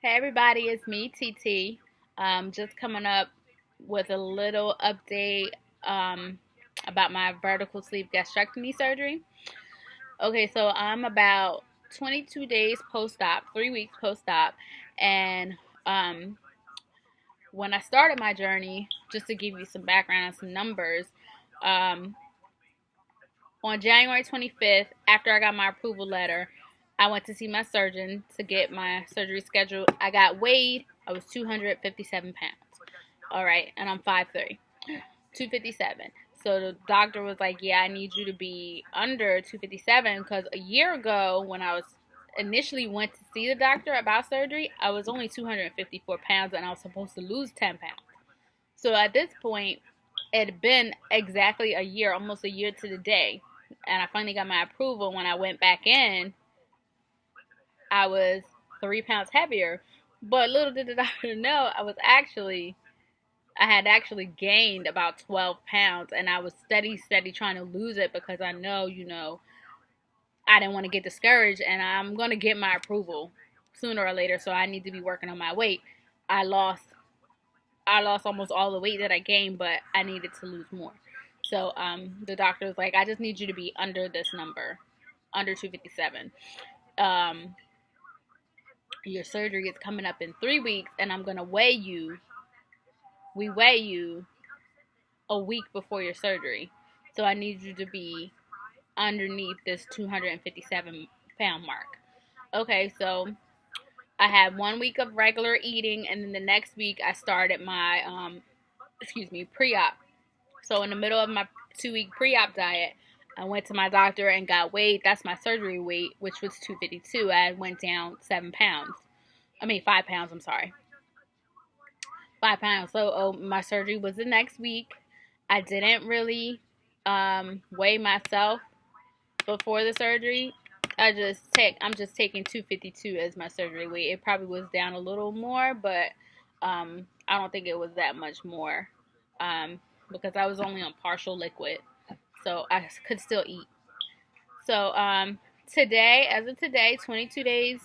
Hey everybody, it's me, TT. Just coming up with a little update about my vertical sleeve gastrectomy surgery. Okay, so I'm about 22 days post-op, 3 weeks post-op, and um, when I started my journey, just to give you some background and some numbers, um, on January 25th, after I got my approval letter, I went to see my surgeon to get my surgery scheduled. I got weighed. I was 257 pounds. All right, and I'm 5'3", 257. So the doctor was like, yeah, I need you to be under 257 because a year ago when I was initially went to see the doctor about surgery, I was only 254 pounds and I was supposed to lose 10 pounds. So at this point, it had been exactly a year, almost a year to the day. And I finally got my approval. When I went back in, I was 3 pounds heavier. But little did the doctor know, I had actually gained about 12 pounds. And I was steady trying to lose it because I know, I didn't want to get discouraged. And I'm going to get my approval sooner or later. So I need to be working on my weight. I lost almost all the weight that I gained, but I needed to lose more. So the doctor was like, I just need you to be under this number, under 257. Your surgery is coming up in 3 weeks, and I'm going to weigh you. We weigh you a week before your surgery. So I need you to be underneath this 257 pound mark. Okay, so I had 1 week of regular eating, and then the next week I started my, pre-op. So in the middle of my 2 week pre-op diet, I went to my doctor and got weighed. That's my surgery weight, which was 252. I went down 5 pounds, I'm sorry. 5 pounds. So my surgery was the next week. I didn't really weigh myself before the surgery. I'm just taking 252 as my surgery weight. It probably was down a little more, but I don't think it was that much more. Because I was only on partial liquid, so I could still eat. So as of today, 22 days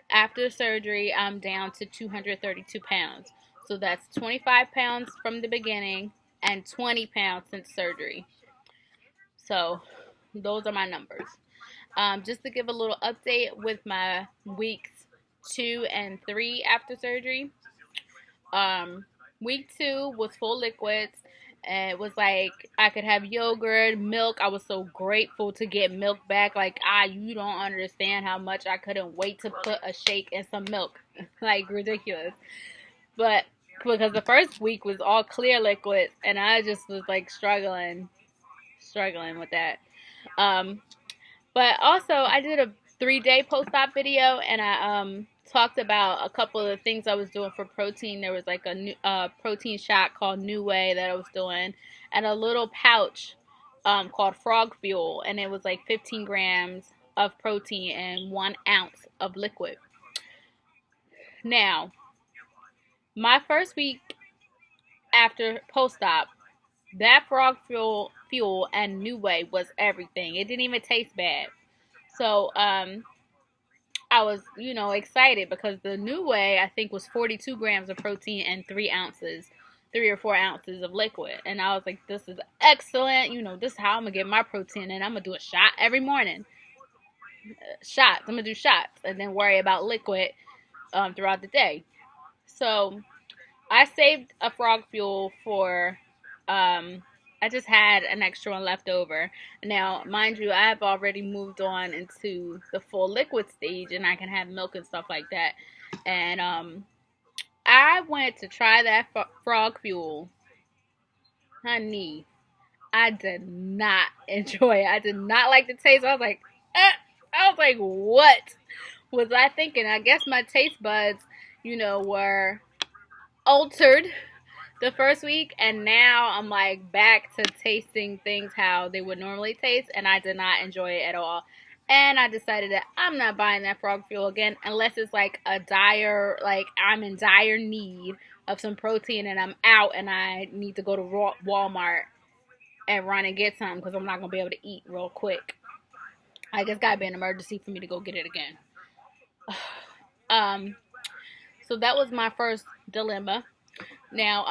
after surgery, I'm down to 232 pounds. So that's 25 pounds from the beginning and 20 pounds since surgery. So those are my numbers. Just to give a little update with my weeks 2 and 3 after surgery. Week 2 was full liquids. And it was like I could have yogurt, milk. I was so grateful to get milk back. Like, you don't understand how much I couldn't wait to put a shake in some milk. Like, ridiculous. But because the first week was all clear liquid, and I just was like struggling with that. But also I did a 3-day post-op video, and I talked about a couple of the things I was doing for protein. There was like a new protein shot called New Way that I was doing, and a little pouch called Frog Fuel, and it was like 15 grams of protein and 1 ounce of liquid. Now, my first week after post-op, that Frog Fuel and New Way was everything. It didn't even taste bad. So I was, excited because the New Way, I think, was 42 grams of protein and 3 or 4 ounces of liquid. And I was like, this is excellent. This is how I'm going to get my protein. And I'm going to do a shot every morning. I'm going to do shots and then worry about liquid throughout the day. So I saved a Frog Fuel for, I just had an extra one left over. Now, mind you, I've already moved on into the full liquid stage, and I can have milk and stuff like that. And I went to try that Frog Fuel. Honey, I did not enjoy it. I did not like the taste. I was like, what was I thinking? I guess my taste buds, were altered the first week, and now I'm like back to tasting things how they would normally taste, and I did not enjoy it at all. And I decided that I'm not buying that Frog Fuel again unless it's like I'm in dire need of some protein and I'm out and I need to go to Walmart and run and get some because I'm not going to be able to eat real quick. I guess gotta be an emergency for me to go get it again. So that was my first dilemma. Now,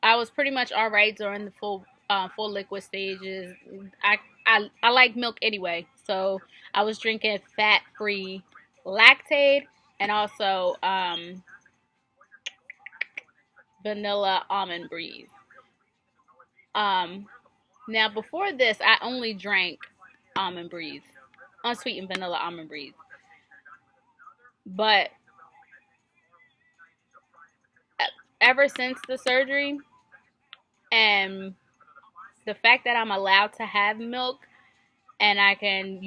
I was pretty much all right during the full liquid stages. I like milk anyway, so I was drinking fat-free lactate and also vanilla almond breeze. Um, Now before this, I only drank almond breeze, unsweetened vanilla almond breeze. But ever since the surgery and the fact that I'm allowed to have milk and I can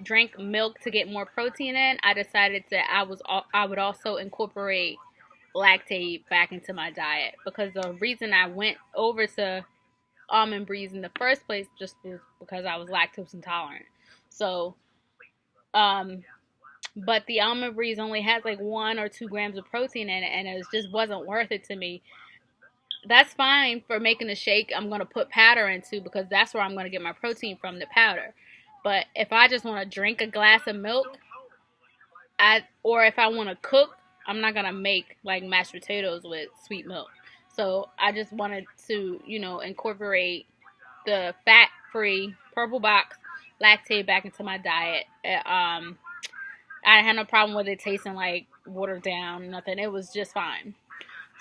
drink milk to get more protein in, I decided that I would also incorporate lactate back into my diet, because the reason I went over to almond breeze in the first place just was because I was lactose intolerant. So, but the almond breeze only has like 1 or 2 grams of protein in it, and it just wasn't worth it to me. That's fine for making a shake I'm going to put powder into, because that's where I'm going to get my protein from, the powder. But if I just want to drink a glass of milk, or if I want to cook, I'm not going to make like mashed potatoes with sweet milk. So I just wanted to, incorporate the fat-free purple box lactate back into my diet. I had no problem with it tasting like watered down, nothing. It was just fine.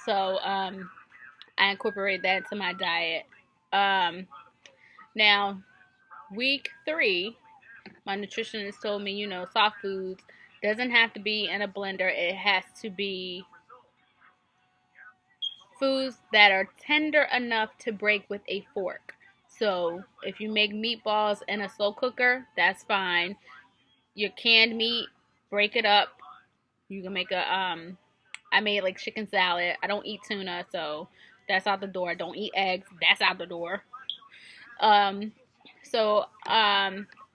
So I incorporated that into my diet. Now, week 3, my nutritionist told me, soft foods doesn't have to be in a blender. It has to be foods that are tender enough to break with a fork. So if you make meatballs in a slow cooker, that's fine. Your canned meat, break it up. You can make I made like chicken salad. I don't eat tuna, so that's out the door. I don't eat eggs. That's out the door. Um,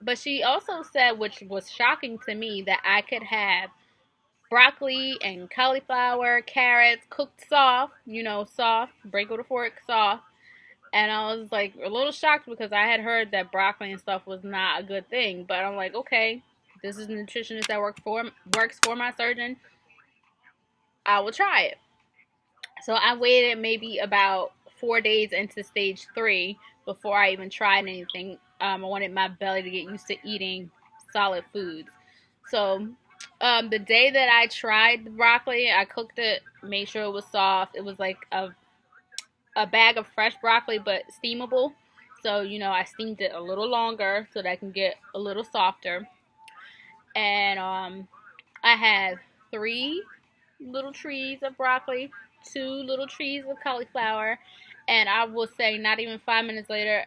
but she also said, which was shocking to me, that I could have broccoli and cauliflower, carrots cooked soft, soft, break with a fork, soft. And I was like a little shocked, because I had heard that broccoli and stuff was not a good thing. But I'm like, okay, this is a nutritionist that works for my surgeon. I will try it. So I waited maybe about 4 days into stage 3 before I even tried anything. I wanted my belly to get used to eating solid foods. So the day that I tried the broccoli, I cooked it, made sure it was soft. It was like a bag of fresh broccoli, but steamable. So, I steamed it a little longer so that I can get a little softer. And I had 3 little trees of broccoli, 2 little trees of cauliflower, and I will say not even 5 minutes later,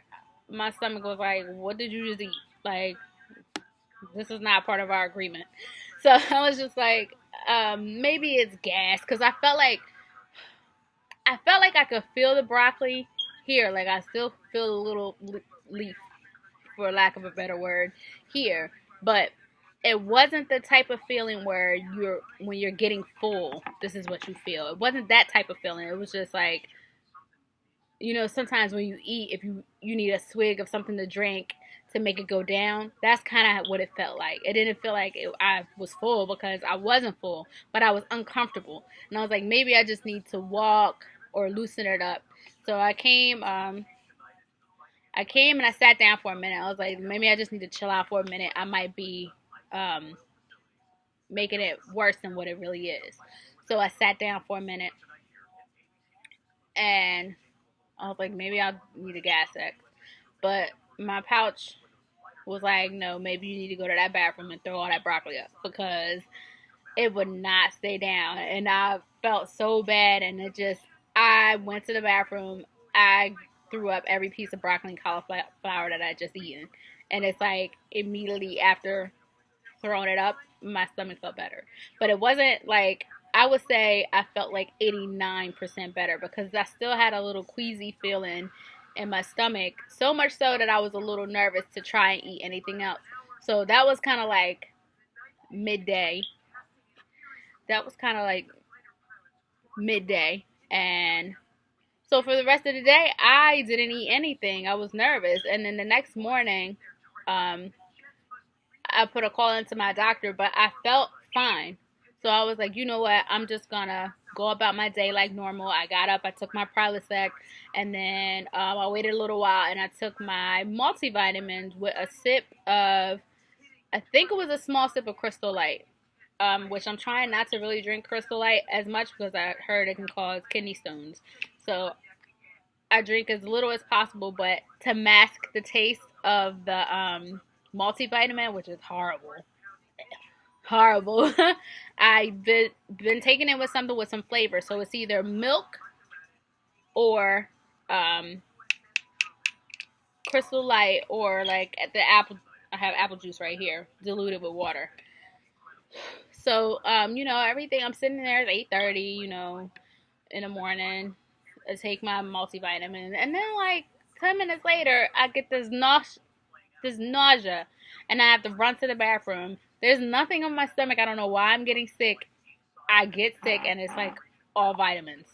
my stomach was like, what did you just eat? Like, this is not part of our agreement. So I was just like, maybe it's gas, because I felt like I could feel the broccoli here. Like, I still feel a little leaf, for lack of a better word, here. But it wasn't the type of feeling where when you're getting full, this is what you feel. It wasn't that type of feeling. It was just like, sometimes when you eat, if you need a swig of something to drink to make it go down, that's kind of what it felt like. It didn't feel like I was full, because I wasn't full, but I was uncomfortable. And I was like, maybe I just need to walk or loosen it up. So I came and I sat down for a minute. I was like, maybe I just need to chill out for a minute. I might be making it worse than what it really is. So I sat down for a minute, and I was like, maybe I'll need a gas X. But my pouch was like, no, maybe you need to go to that bathroom and throw all that broccoli up, because it would not stay down. And I felt so bad, and I went to the bathroom. I threw up every piece of broccoli and cauliflower that I just eaten. And it's like, immediately after throwing it up, my stomach felt better. But it wasn't like, I would say I felt like 89% better, because I still had a little queasy feeling in my stomach. So much so that I was a little nervous to try and eat anything else. So that was kind of like midday. And so for the rest of the day, I didn't eat anything. I was nervous. And then the next morning, I put a call into my doctor, but I felt fine. So I was like, you know what? I'm just gonna go about my day like normal. I got up, I took my Prilosec, and then I waited a little while, and I took my multivitamins with a sip of, I think it was a small sip of Crystal Light, which I'm trying not to really drink Crystal Light as much because I heard it can cause kidney stones. So I drink as little as possible, but to mask the taste of the multivitamin, which is horrible. Horrible. I've been taking it with something with some flavor. So it's either milk or Crystal Light, or like at the apple. I have apple juice right here, diluted with water. So everything. I'm sitting there at 8:30. In the morning. I take my multivitamin, and then like 10 minutes later, I get this nausea, and I have to run to the bathroom. There's nothing on my stomach. I don't know why I'm getting sick. I get sick, and it's like all vitamins.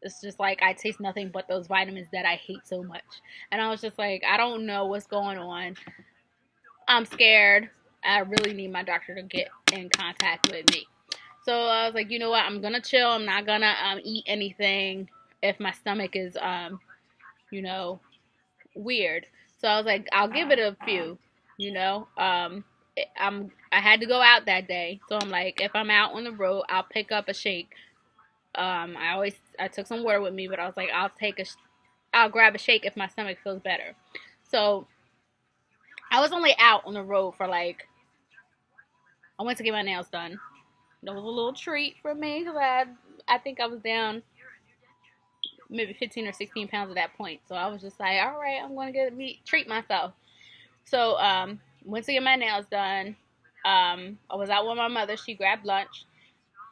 It's just like I taste nothing but those vitamins that I hate so much. And I was just like, I don't know what's going on. I'm scared. I really need my doctor to get in contact with me. So I was like, you know what? I'm gonna chill. I'm not gonna eat anything if my stomach is weird. So I was like, I'll give it a few. I had to go out that day, so I'm like, if I'm out on the road, I'll pick up a shake. I took some water with me, but I was like, I'll grab a shake if my stomach feels better. So I was only out on the road for I went to get my nails done. That was a little treat for me because I think I was down maybe 15 or 16 pounds at that point. So I was just like, all right, I'm going to treat myself. So went to get my nails done. I was out with my mother. She grabbed lunch.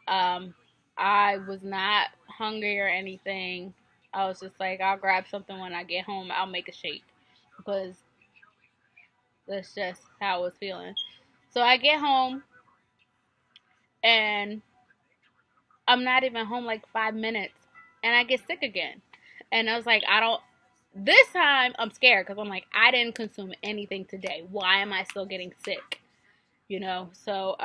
I was not hungry or anything. I was just like, I'll grab something when I get home. I'll make a shake because that's just how I was feeling. So I get home, and I'm not even home like 5 minutes, and I get sick again. And I was like, this time I'm scared because I'm like, I didn't consume anything today. Why am I still getting sick? So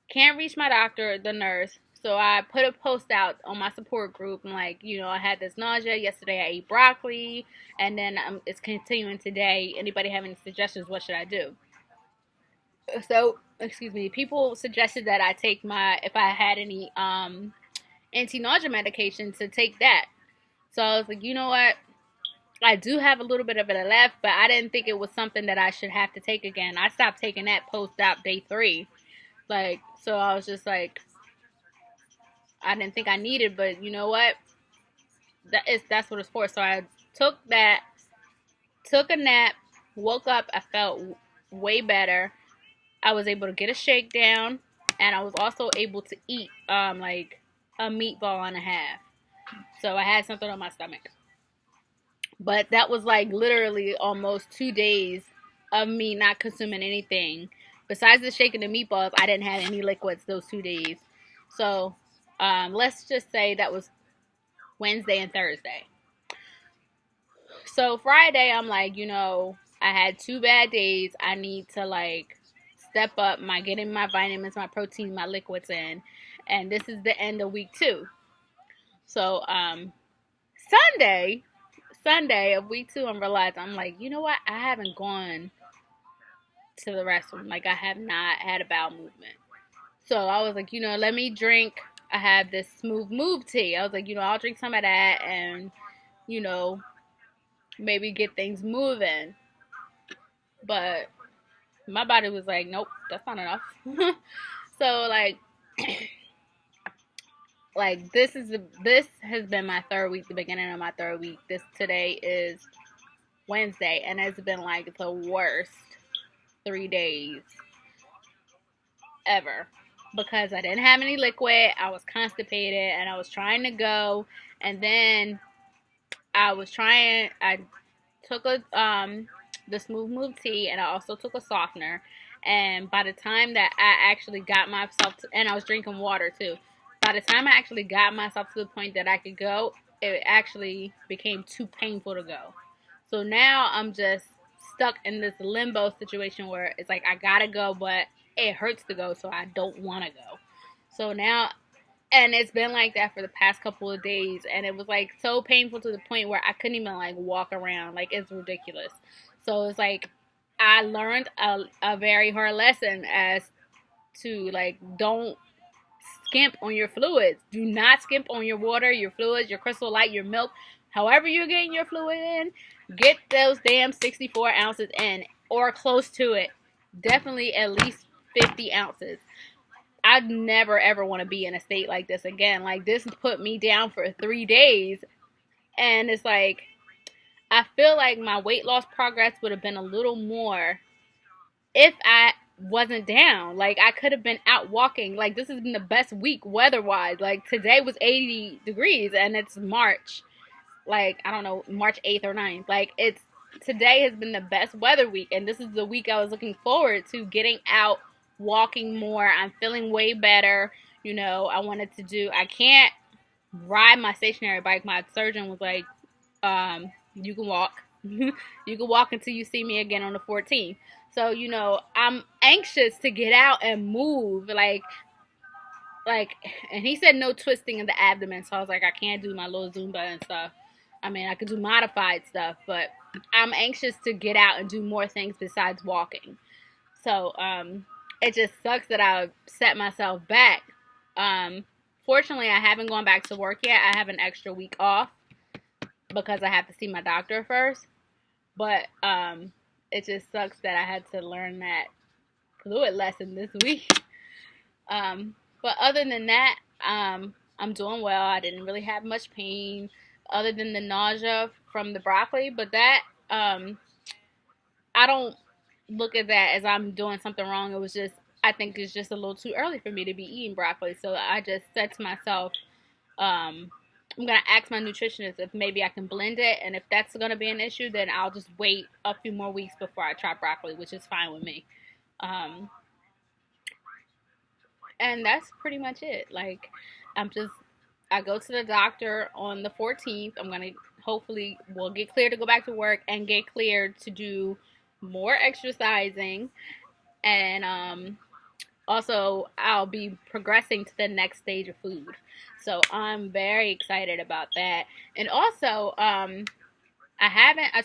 can't reach my doctor, the nurse. So I put a post out on my support group. And I had this nausea. Yesterday I ate broccoli, and then it's continuing today. Anybody have any suggestions? What should I do? So, excuse me, people suggested that I take if I had any anti-nausea medication, to take that. So I was like, you know what? I do have a little bit of it left, but I didn't think it was something that I should have to take again. I stopped taking that post-op day 3. So I was just like, I didn't think I needed, but you know what? That's what it's for. So I took that, took a nap, woke up, I felt way better. I was able to get a shake down, and I was also able to eat like a meatball and a half. So I had something on my stomach. But that was like literally almost 2 days of me not consuming anything. Besides the shake and the meatballs, I didn't have any liquids those 2 days. So let's just say that was Wednesday and Thursday. So Friday, I'm like, I had 2 bad days. I need to step up getting my vitamins, my protein, my liquids in. And this is the end of week 2. So Sunday of week 2, I'm realizing, I'm like, you know what? I haven't gone to the restroom. I have not had a bowel movement. So I was like, let me drink. I have this Smooth Move tea. I was like, I'll drink some of that and, maybe get things moving. But my body was like, nope, that's not enough. So this has been my 3rd week, the beginning of my 3rd week. Today is Wednesday, and it's been the worst 3 days ever because I didn't have any liquid. I was constipated, and I was trying to go, and then I took the Smooth Move tea, and I also took a softener. And by the time that I actually got myself and I was drinking water too. By the time I actually got myself to the point that I could go, it actually became too painful to go. So now I'm just stuck in this limbo situation where it's like I gotta go, but it hurts to go, so I don't want to go. So now, and it's been like that for the past couple of days, and it was like so painful to the point where I couldn't even like walk around. Like, it's ridiculous. So it's like I learned a very hard lesson as to, like, don't skimp on your fluids. Do not skimp on your water, your fluids, your Crystal Light, your milk. However you're getting your fluid in, get those damn 64 ounces in, or close to it. Definitely at least 50 ounces. I'd never ever want to be in a state like this again. Like, this put me down for 3 days, and it's like I feel like my weight loss progress would have been a little more if I wasn't down. Like, I could have been out walking. Like, this has been the best week weather-wise. Like, today was 80 degrees, and it's March. Like, I don't know, March 8th or 9th. Like, today has been the best weather week, and this is the week I was looking forward to getting out, walking more. I'm feeling way better. You know, I can't ride my stationary bike. My surgeon was like, you can walk. You can walk until you see me again on the 14th. So, you know, I'm anxious to get out and move. And he said no twisting in the abdomen. So I was like, I can't do my little Zumba and stuff. I mean, I could do modified stuff, but I'm anxious to get out and do more things besides walking. So, it just sucks that I set myself back. Fortunately, I haven't gone back to work yet. I have an extra week off because I have to see my doctor first. But, it just sucks that I had to learn that fluid lesson this week. But other than that, I'm doing well. I didn't really have much pain other than the nausea from the broccoli. But that, I don't look at that as I'm doing something wrong. It was just, I think it's just a little too early for me to be eating broccoli. So I just said to myself, I'm going to ask my nutritionist if maybe I can blend it. And if that's going to be an issue, then I'll just wait a few more weeks before I try broccoli, which is fine with me. And that's pretty much it. Like, I go to the doctor on the 14th. I'm going to hopefully will get cleared to go back to work and get cleared to do more exercising. And also, I'll be progressing to the next stage of food. So I'm very excited about that. And also, I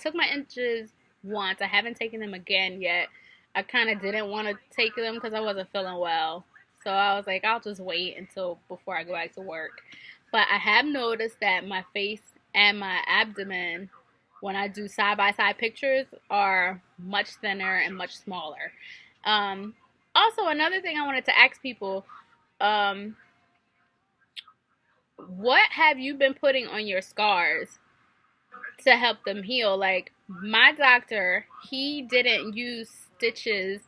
took my inches once. I haven't taken them again yet. I kind of didn't want to take them because I wasn't feeling well. So I was like, I'll just wait until before I go back to work. But I have noticed that my face and my abdomen, when I do side-by-side pictures, are much thinner and much smaller. Also, another thing I wanted to ask people, what have you been putting on your scars to help them heal? Like, my doctor, he didn't use stitches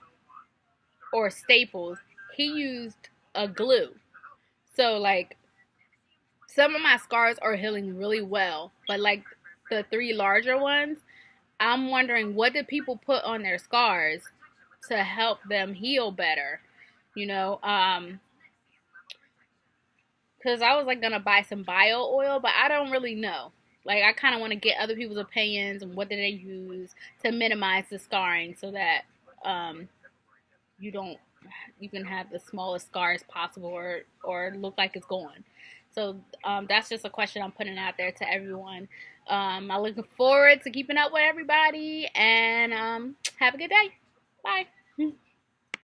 or staples. He used a glue. So, like, some of my scars are healing really well, but like the 3 larger ones, I'm wondering, what did people put on their scars to help them heal better? You know, because I was like gonna buy some bio oil, but I don't really know. Like, I kind of want to get other people's opinions and what did they use to minimize the scarring so that you can have the smallest scars possible or look like it's gone. So that's just a question I'm putting out there to everyone. I'm looking forward to keeping up with everybody, and have a good day. Bye.